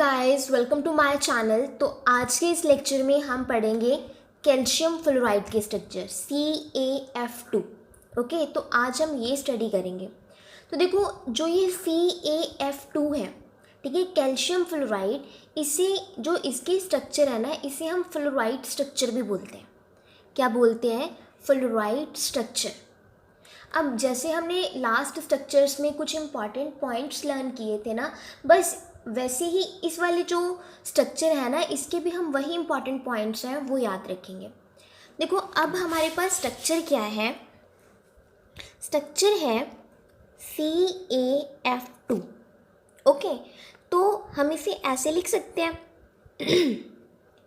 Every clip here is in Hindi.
Guys, welcome to my channel. तो आज के इस लेक्चर में हम पढ़ेंगे कैल्शियम फ्लोराइड के स्ट्रक्चर CaF2। ओके, तो आज हम ये स्टडी करेंगे। तो देखो, जो ये CaF2 है, ठीक है, कैल्शियम फ्लोराइड, इसे जो इसके स्ट्रक्चर है ना, इसे हम फ्लोराइड स्ट्रक्चर भी बोलते हैं। क्या बोलते हैं? Fluoride structure. अब जैसे हमने लास्ट स्ट्रक्चर्स में कुछ इंपॉर्टेंट पॉइंट्स लर्न किए थे ना, बस वैसे ही इस वाले जो स्ट्रक्चर है ना, इसके भी हम वही इंपॉर्टेंट पॉइंट्स हैं वो याद रखेंगे। देखो, अब हमारे पास स्ट्रक्चर क्या है? स्ट्रक्चर है CaF2। ओके, तो हम इसे ऐसे लिख सकते हैं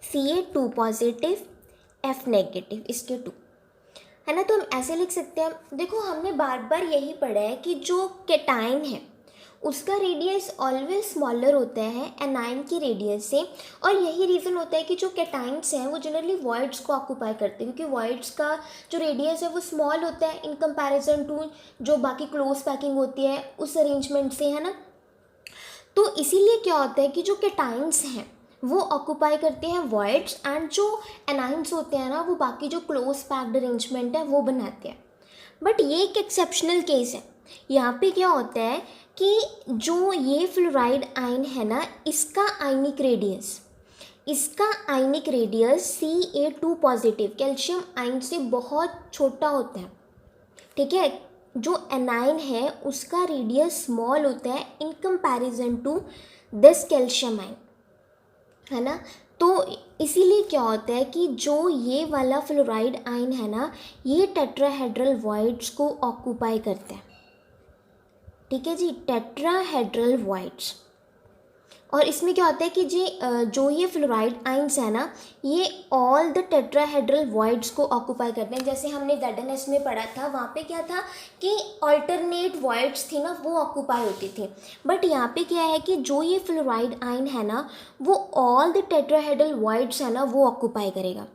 Ca2 पॉजिटिव F नेगेटिव, इसके 2 है ना, तो हम ऐसे लिख सकते हैं। देखो, हमने बार बार यही पढ़ा है कि जो कैटाइन है उसका रेडियस ऑलवेज स्मॉलर होता है एनाइन की रेडियस से, और यही रीज़न होता है कि जो कैटाइन्स हैं वो जनरली वॉइड्स को ऑक्यूपाई करते हैं, क्योंकि वॉइड्स का जो रेडियस है वो स्मॉल होता है इन कंपैरिजन टू जो बाकी क्लोज पैकिंग होती है उस अरेंजमेंट से, है ना। तो इसीलिए क्या होता है कि जो कैटाइन्स हैं वो ऑक्यूपाई करते हैं वॉइड्स, एंड जो एनाइंस होते हैं ना वो बाकी जो क्लोज पैक्ड अरेंजमेंट है वो बनाते हैं। बट ये एक एक्सेप्शनल केस है। यहाँ पे क्या होता है कि जो ये फ्लोराइड आयन है ना, इसका ionic radius Ca2 positive calcium ion से बहुत छोटा होता है, ठीक है। जो एनाइन है उसका रेडियस स्मॉल होता है in comparison to this calcium ion, है ना। तो इसीलिए क्या होता है कि जो ये वाला फ्लोराइड आयन है ना, ये टेट्राहेड्रल वॉइड्स को ऑक्यूपाई करते हैं, ठीक है जी, टेट्राहेड्रल वॉइड्स। और इसमें क्या होता है कि जो ये फ्लोराइड आयंस है ना, ये ऑल द टेट्राहेड्रल वॉइड्स को ऑक्यूपाई करते हैं। जैसे हमने ZNS में पढ़ा था, वहाँ पे क्या था कि अल्टरनेट वॉइड्स थी ना, वो ऑक्यूपाई होती थी। बट यहाँ पे क्या है कि जो ये फ्लोराइड आयन है ना, वो ऑल द टेट्राहेड्रल वॉइड्स है ना वो ऑक्यूपाई करेगा।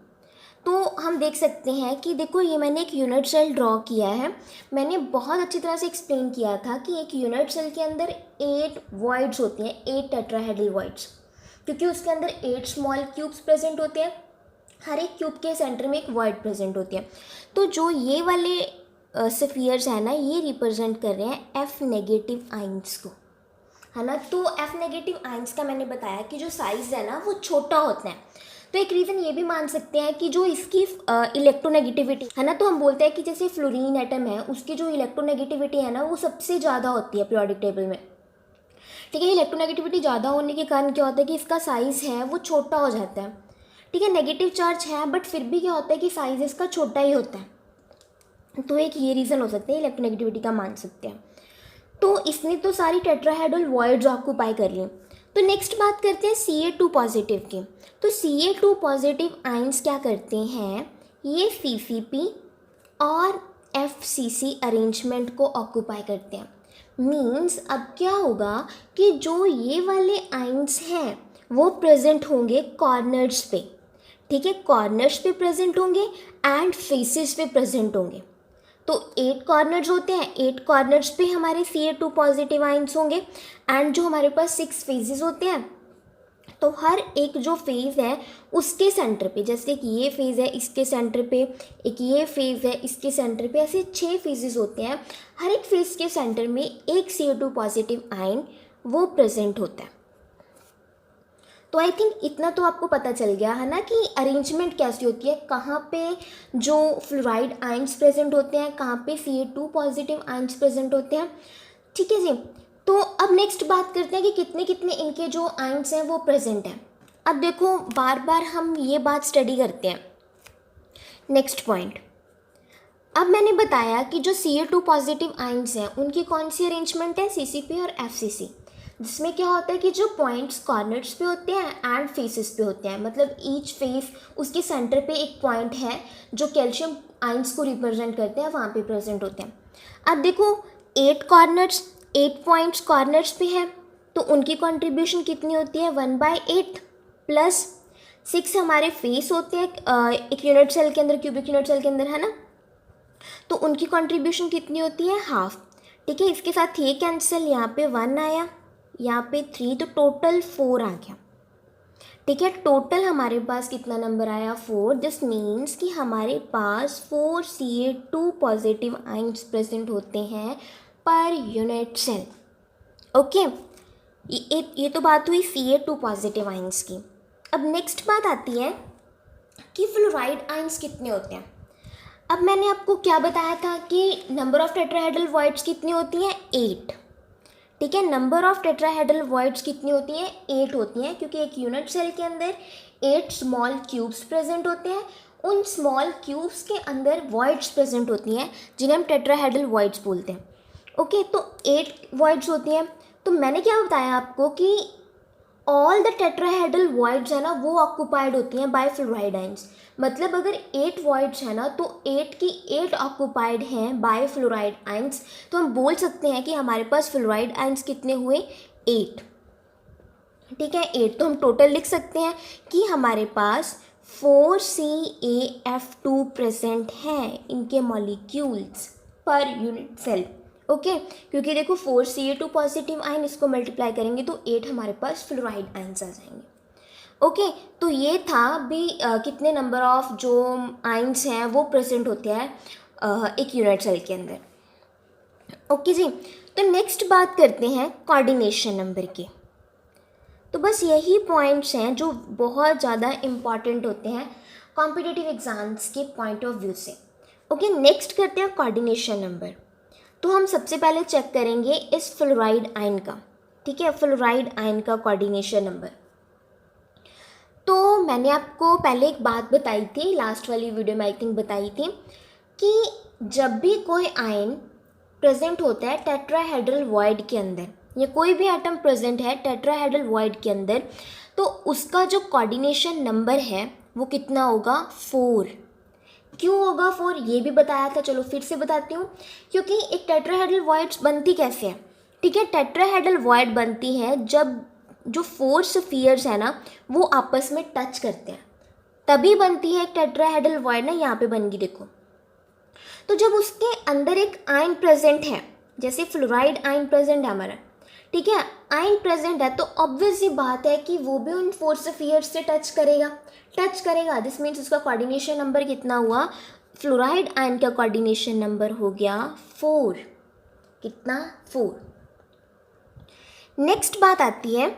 तो हम देख सकते हैं कि देखो, ये मैंने एक यूनिट सेल ड्रॉ किया है। मैंने बहुत अच्छी तरह से एक्सप्लेन किया था कि एक यूनिट सेल के अंदर 8 वॉइड्स होते हैं, 8 टेट्राहेड्रल वॉइड्स, क्योंकि उसके अंदर 8 स्मॉल क्यूब्स प्रेजेंट होते हैं। हर एक क्यूब के सेंटर में एक वॉइड प्रेजेंट होती है। तो जो ये वाले स्फीयर्स है ना, ये रिप्रेजेंट कर रहे हैं F नेगेटिव आइंस को, है ना। तो F नेगेटिव आइंस का मैंने बताया कि जो साइज़ है ना वो छोटा होता है। तो एक रीज़न ये भी मान सकते हैं कि जो इसकी इलेक्ट्रोनेगेटिविटी है ना, तो हम बोलते हैं कि जैसे फ्लोरीन एटम है, उसकी जो इलेक्ट्रोनेगेटिविटी है ना वो सबसे ज़्यादा होती है पीरियोडिक टेबल में, ठीक है। इलेक्ट्रोनेगेटिविटी ज़्यादा होने के कारण क्या होता है कि इसका साइज़ है वो छोटा हो जाता है, ठीक है। नेगेटिव चार्ज है बट फिर भी क्या होता है कि साइज़ इसका छोटा ही होता है। तो एक ये रीज़न हो सकता है, इलेक्ट्रोनेगेटिविटी का मान सकते हैं। तो इसने तो सारी टेट्राहेड्रल वॉइड्स ऑक्यूपाई कर ली। तो नेक्स्ट बात करते हैं Ca2 पॉजिटिव की। तो Ca2 पॉजिटिव आयंस क्या करते हैं, ये CCP और FCC अरेंजमेंट को ऑक्यूपाई करते हैं। मीन्स अब क्या होगा कि जो ये वाले आयंस हैं वो प्रेजेंट होंगे कॉर्नर्स पे, ठीक है, कॉर्नर्स पे प्रेजेंट होंगे एंड फेसेस पे प्रेजेंट होंगे। तो 8 कॉर्नर्स होते हैं, 8 कॉर्नर्स पे हमारे Ca2 पॉजिटिव आयंस होंगे, एंड जो हमारे पास 6 फेजेस होते हैं, तो हर एक जो फेज़ है उसके सेंटर पे, जैसे कि ये फेज़ है इसके सेंटर पे, एक ये फेज़ है इसके सेंटर पे, ऐसे 6 फेजेस होते हैं। हर एक फेज़ के सेंटर में एक Ca2 पॉजिटिव आयन वो प्रेजेंट होता है। तो आई थिंक इतना तो आपको पता चल गया है ना कि अरेंजमेंट कैसी होती है, कहाँ पे जो फ्लोराइड आयंस प्रेजेंट होते हैं, कहाँ पे Ca2 पॉजिटिव आयंस प्रेजेंट होते हैं, ठीक है जी। तो अब नेक्स्ट बात करते हैं कि कितने कितने इनके जो आयंस हैं वो प्रेजेंट हैं। अब देखो, बार बार हम ये बात स्टडी करते हैं। नेक्स्ट पॉइंट, अब मैंने बताया कि जो Ca2 पॉजिटिव आयंस हैं उनकी कौन सी अरेंजमेंट है, CCP और FCC, जिसमें क्या होता है कि जो पॉइंट्स कॉर्नर्स पे होते हैं एंड फेसेस पे होते हैं, मतलब ईच फेस उसके सेंटर पे एक पॉइंट है जो कैल्शियम आयंस को रिप्रेजेंट करते हैं, वहाँ पे प्रेजेंट होते हैं। अब देखो, 8 कॉर्नर्स, 8 पॉइंट्स कॉर्नर्स पे हैं, तो उनकी कंट्रीब्यूशन कितनी होती है, 1/8 प्लस 6 हमारे फेस होते हैं एक यूनिट सेल के अंदर, क्यूबिक यूनिट सेल के अंदर, है ना। तो उनकी कंट्रीब्यूशन कितनी होती है, हाफ, ठीक है। इसके साथ ये कैंसिल, यहाँ पे 1 आया, यहाँ पे 3, तो टोटल 4 आ गया। ठीक है, टोटल हमारे पास कितना नंबर आया 4। दिस मीन्स कि हमारे पास 4 Ca2 पॉजिटिव आइंस प्रेजेंट होते हैं पर यूनिट सेल। ओके, ये तो बात हुई Ca2 पॉजिटिव आइंस की। अब नेक्स्ट बात आती है कि फ्लोराइड आइंस कितने होते हैं। अब मैंने आपको क्या बताया था कि नंबर ऑफ टेट्राहेड्रल वॉइड्स कितनी होती हैं 8। ठीक है, नंबर ऑफ टेट्राहेड्रल वॉइड्स कितनी होती हैं 8 होती हैं, क्योंकि एक यूनिट सेल के अंदर 8 स्मॉल क्यूब्स प्रेजेंट होते हैं। उन स्मॉल क्यूब्स के अंदर वॉइड्स प्रेजेंट होती हैं जिन्हें हम टेट्राहेड्रल वॉइड्स बोलते हैं। ओके, तो 8 वॉइड्स होती हैं। तो मैंने क्या बताया आपको कि ऑल द टेट्राहेड्रल वॉइड्स है ना वो ऑक्यूपाइड होती हैं बाय फ्लोराइड आइंस। मतलब अगर 8 वॉइड्स है ना तो 8 की 8 ऑक्यूपाइड हैं बाय फ्लोराइड आइंस। तो हम बोल सकते हैं कि हमारे पास फ्लोराइड आइंस कितने हुए 8। ठीक है, 8। तो हम टोटल लिख सकते हैं कि हमारे पास 4 CaF2 प्रेजेंट हैं इनके molecules per unit cell. Okay, क्योंकि देखो 4 Ca2 पॉजिटिव आयन, इसको मल्टीप्लाई करेंगे तो 8 हमारे पास फ्लोराइड आयन्स आ जाएंगे। ओके, तो ये था भी कितने नंबर ऑफ जो आयन्स हैं वो प्रेजेंट होते हैं एक यूनिट सेल के अंदर। ओके जी, तो नेक्स्ट बात करते हैं कोऑर्डिनेशन नंबर की। तो बस यही पॉइंट्स हैं जो बहुत ज़्यादा इम्पॉर्टेंट होते हैं कॉम्पिटिटिव एग्जाम्स के पॉइंट ऑफ व्यू से। ओके, नेक्स्ट करते हैं कोऑर्डिनेशन नंबर। तो हम सबसे पहले चेक करेंगे इस फ्लोराइड आयन का। ठीक है, फ्लोराइड आयन का कोऑर्डिनेशन नंबर। तो मैंने आपको पहले एक बात बताई थी, लास्ट वाली वीडियो में आई थिंक बताई थी, कि जब भी कोई आयन प्रेजेंट होता है टेट्राहेड्रल वॉइड के अंदर, या कोई भी एटम प्रेजेंट है टेट्राहेड्रल वॉइड के अंदर, तो उसका जो कोऑर्डिनेशन नंबर है वो कितना होगा 4। क्यों होगा 4 ये भी बताया था, चलो फिर से बताती हूँ। क्योंकि एक टेट्राहेड्रल वॉइड्स बनती कैसे है। ठीक है, टेट्राहेड्रल वॉइड बनती है जब जो 4 स्फीयर्स है ना वो आपस में टच करते हैं, तभी बनती है एक टेट्राहेड्रल वॉइड ना। यहाँ पे बन गई देखो। तो जब उसके अंदर एक आयन प्रेजेंट है, जैसे फ्लोराइड आयन प्रेजेंट है हमारा, ठीक है, आयन प्रेजेंट है, तो ऑब्वियस ही बात है कि वो भी उन 4 स्फीयर्स से टच करेगा। दिस मीन्स उसका कोऑर्डिनेशन नंबर कितना हुआ, फ्लोराइड आयन का कोऑर्डिनेशन नंबर हो गया 4। कितना 4। नेक्स्ट बात आती है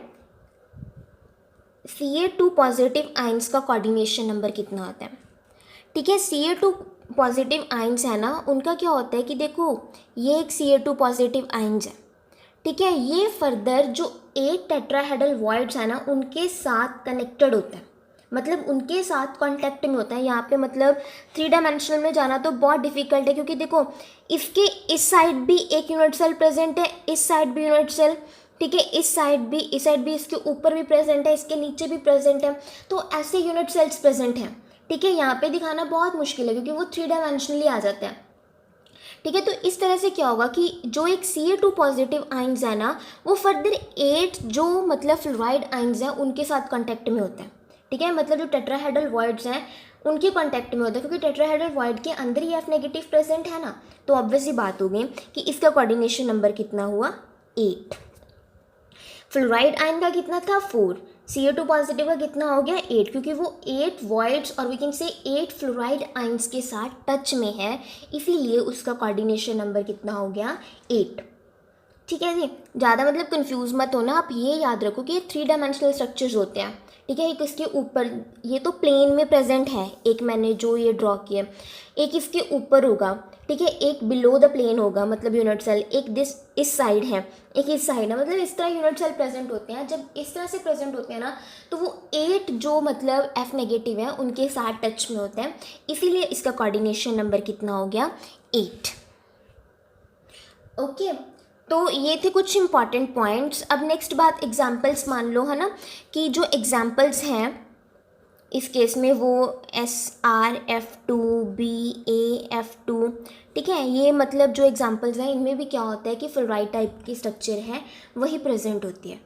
Ca2 पॉजिटिव आयंस का कोऑर्डिनेशन नंबर कितना होता है। ठीक है, Ca2 पॉजिटिव आयंस है ना, उनका क्या होता है कि देखो ये एक Ca2 पॉजिटिव आयंस है। ठीक है, ये फर्दर जो 8 टेट्राहेड्रल वॉइड्स है ना उनके साथ कनेक्टेड होता है, मतलब उनके साथ कांटेक्ट में होता है। यहाँ पे मतलब 3 डायमेंशनल में जाना तो बहुत डिफिकल्ट है, क्योंकि देखो इसके इस साइड भी एक यूनिट सेल प्रेजेंट है, इस साइड भी यूनिट सेल। ठीक है, इस साइड भी, इसके ऊपर भी प्रेजेंट है, इसके नीचे भी प्रेजेंट है। तो ऐसे यूनिट सेल्स प्रेजेंट हैं। ठीक है, यहाँ पे दिखाना बहुत मुश्किल है क्योंकि वो 3 डायमेंशनली आ जाते हैं। ठीक है, तो इस तरह से क्या होगा कि जो एक Ca2 पॉजिटिव आयंस है ना वो फर्दर 8 जो मतलब फ्लोराइड आयंस हैं उनके साथ कांटेक्ट में होता है। ठीक है, मतलब जो टेट्राहेड्रल वॉइड्स हैं उनके कांटेक्ट में होता है, क्योंकि टेट्राहेड्रल वॉइड के अंदर ही F नेगेटिव प्रेजेंट है ना। तो ऑब्वियसली बात हो गई कि इसका कोऑर्डिनेशन नंबर कितना हुआ 8। फ्लोराइड आयन का कितना था 4, Ca2 पॉजिटिव का कितना हो गया 8, क्योंकि वो 8 वॉइड्स और वी कैन से 8 फ्लोराइड आयंस के साथ टच में है, इसीलिए उसका कोऑर्डिनेशन नंबर कितना हो गया 8। ठीक है जी, ज़्यादा मतलब कंफ्यूज मत होना, आप ये याद रखो कि ये 3 डायमेंशनल स्ट्रक्चर्स होते हैं। ठीक है, एक इसके ऊपर, ये तो प्लेन में प्रेजेंट है, एक मैंने जो ये ड्रॉ किया, एक इसके ऊपर होगा। ठीक है, एक बिलो द प्लेन होगा मतलब यूनिट सेल, एक इस साइड है, एक इस साइड है, मतलब इस तरह यूनिट सेल प्रेजेंट होते हैं। जब इस तरह से प्रेजेंट होते हैं ना तो वो 8 जो मतलब F नेगेटिव है उनके साथ टच में होते हैं, इसीलिए इसका कोऑर्डिनेशन नंबर कितना हो गया 8। ओके, तो ये थे कुछ इंपॉर्टेंट पॉइंट्स। अब नेक्स्ट बात एग्जाम्पल्स मान लो, है ना, कि जो एग्जाम्पल्स हैं इस केस में वो SrF2 BaF2। ठीक है, ये मतलब जो एग्जाम्पल्स हैं इनमें भी क्या होता है कि फ्लोराइड टाइप की स्ट्रक्चर है वही प्रेजेंट होती है।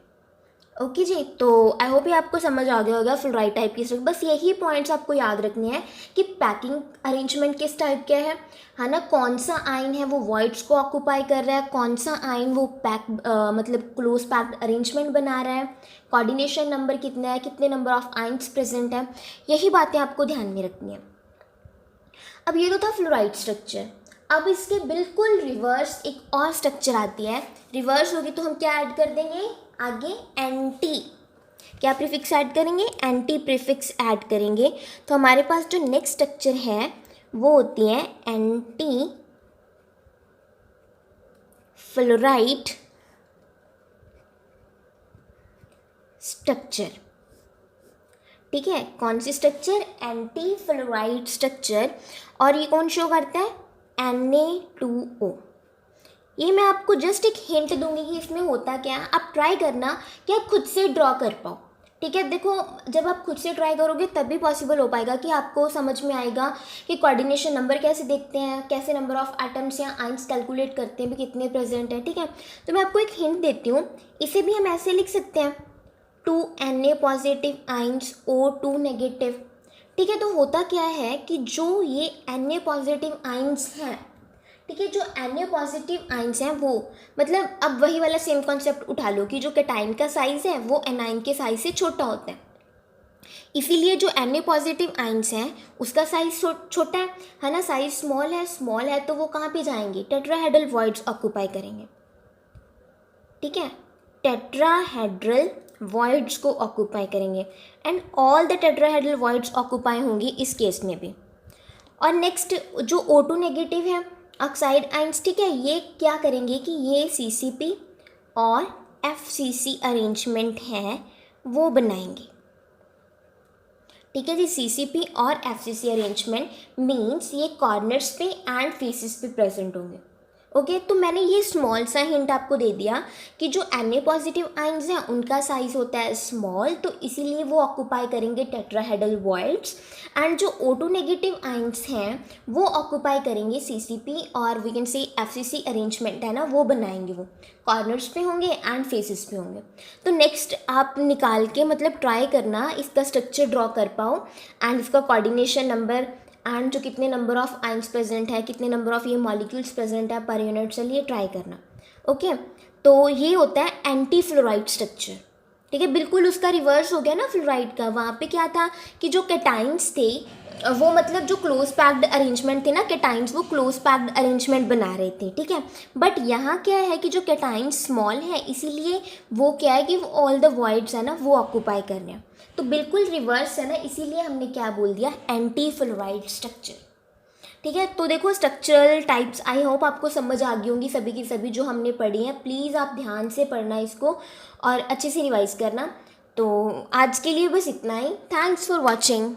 ओके जी, तो आई होप ये आपको समझ आ गया होगा फ्लोराइड टाइप की स्ट्रक्चर। बस यही पॉइंट्स आपको याद रखने हैं कि पैकिंग अरेंजमेंट किस टाइप का है ना, कौन सा आयन है वो वॉइड्स को ऑक्यूपाई कर रहा है, कौन सा आयन वो पैक मतलब क्लोज पैक्ड अरेंजमेंट बना रहा है, कोऑर्डिनेशन नंबर कितना है, कितने नंबर ऑफ आयन्स प्रेजेंट है, यही बातें आपको ध्यान में रखनी है। अब ये तो था फ्लोराइड स्ट्रक्चर। अब इसके बिल्कुल रिवर्स एक और स्ट्रक्चर आती है। रिवर्स होगी तो हम क्या ऐड कर देंगे आगे, एंटी, क्या प्रीफिक्स ऐड करेंगे, एंटी प्रीफिक्स ऐड करेंगे। तो हमारे पास जो नेक्स्ट स्ट्रक्चर है वो होती है एंटी फ्लोराइड स्ट्रक्चर। ठीक है, कौन सी स्ट्रक्चर, एंटी फ्लोराइड स्ट्रक्चर। और ये कौन शो करता है, Na2O। ये मैं आपको जस्ट एक हिंट दूंगी कि इसमें होता क्या है, आप ट्राई करना कि आप खुद से ड्रॉ कर पाओ। ठीक है, देखो जब आप खुद से ट्राई करोगे तभी पॉसिबल हो पाएगा कि आपको समझ में आएगा कि कोऑर्डिनेशन नंबर कैसे देखते हैं, कैसे नंबर ऑफ एटम्स या आइंस कैलकुलेट करते हैं, भी कितने प्रेजेंट हैं। ठीक है, तो मैं आपको एक हिंट देती हूँ, इसे भी हम ऐसे लिख सकते हैं 2Na positive ions O2 negative. ठीक है, तो होता क्या है कि जो ये Na पॉजिटिव आइंस हैं, ठीक है, जो Na पॉजिटिव आइंस हैं वो मतलब अब वही वाला सेम कॉन्सेप्ट उठा लो कि जो कैटाइन का साइज़ है वो एनाइन के साइज़ से छोटा होता है, इसीलिए जो Na पॉजिटिव आइंस हैं उसका साइज़ छोटा है ना, साइज़ स्मॉल है तो वो कहाँ पे जाएंगे, टेट्राहेड्रल वॉइड्स ऑक्यूपाई करेंगे। ठीक है, टेट्राहेड्रल वॉइड्स को ऑक्यूपाई करेंगे and all the tetrahedral voids occupy होंगी इस केस में भी। और नेक्स्ट जो O2 नेगेटिव है ऑक्साइड आइंस, ठीक है, ये क्या करेंगे कि ये CCP और FCC अरेंजमेंट है वो बनाएंगे। ठीक है जी, CCP और FCC अरेंजमेंट मीन्स ये कॉर्नर्स पे एंड फेसेस पे प्रेजेंट होंगे। ओके, तो मैंने ये स्मॉल सा हिंट आपको दे दिया कि जो Na पॉजिटिव आइंस हैं उनका साइज़ होता है स्मॉल, तो इसीलिए वो ऑक्यूपाई करेंगे टेट्राहेड्रल वॉइड्स, एंड जो O2 नेगेटिव आइंस हैं वो ऑक्यूपाई करेंगे CCP और we can say FCC arrangement है ना, वो बनाएंगे, वो कॉर्नर्स पे होंगे एंड फेसेस पे होंगे। तो नेक्स्ट आप निकाल के मतलब ट्राई करना इसका स्ट्रक्चर ड्रॉ कर पाओ एंड इसका कोऑर्डिनेशन नंबर एंड जो कितने नंबर ऑफ आइंस प्रेजेंट है, कितने नंबर ऑफ ये मॉलिक्यूल्स प्रेजेंट है पर यूनिट, चलिए ट्राई करना। ओके, तो ये होता है एंटी फ्लोराइड स्ट्रक्चर। ठीक है, बिल्कुल उसका रिवर्स हो गया ना फ्लोराइड का। वहाँ पे क्या था कि जो कैटाइंस थे वो मतलब जो क्लोज पैक्ड अरेंजमेंट थे ना, कैटाइंस वो क्लोज पैक्ड अरेंजमेंट बना रहे थे। ठीक है, बट यहाँ क्या है कि जो कैटाइंस स्मॉल है इसीलिए वो क्या है कि वो ऑल द वॉइड्स है ना वो ऑक्यूपाई कर रहे हैं, तो बिल्कुल रिवर्स है ना, इसीलिए हमने क्या बोल दिया, एंटी फ्लोराइड स्ट्रक्चर। ठीक है, तो देखो स्ट्रक्चरल टाइप्स आई होप आपको समझ आ गई होंगी सभी की सभी जो हमने पढ़ी हैं। प्लीज़ आप ध्यान से पढ़ना इसको और अच्छे से रिवाइज करना। तो आज के लिए बस इतना ही। Thanks for watching.